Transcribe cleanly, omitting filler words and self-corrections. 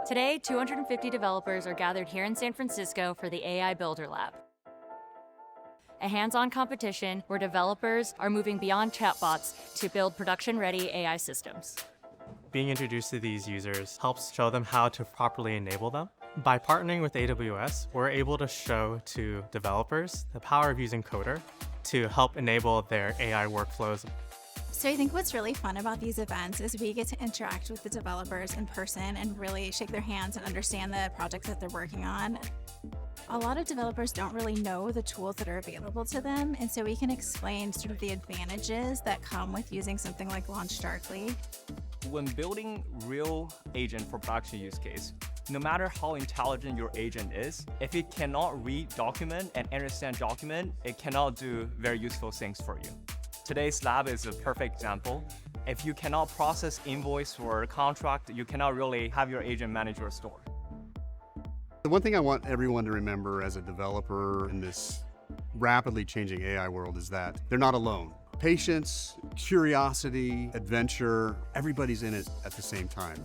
Today, 250 developers are gathered here in San Francisco for the AI Builder Lab, a hands-on competition where developers are moving beyond chatbots to build production-ready AI systems. Being introduced to these users helps show them how to properly enable them. By partnering with AWS, we're able to show to developers the power of using Coder to help enable their AI workflows. So I think what's really fun about these events is we get to interact with the developers in person and really shake their hands and understand the projects that they're working on. A lot of developers don't really know the tools that are available to them, and so we can explain sort of the advantages that come with using something like LaunchDarkly. When building real agent for production use case, no matter how intelligent your agent is, if it cannot read document and understand document, it cannot do very useful things for you. Today's lab is a perfect example. If you cannot process invoice or contract, you cannot really have your agent manage your store. The one thing I want everyone to remember as a developer in this rapidly changing AI world is that they're not alone. Patience, curiosity, adventure, everybody's in it at the same time.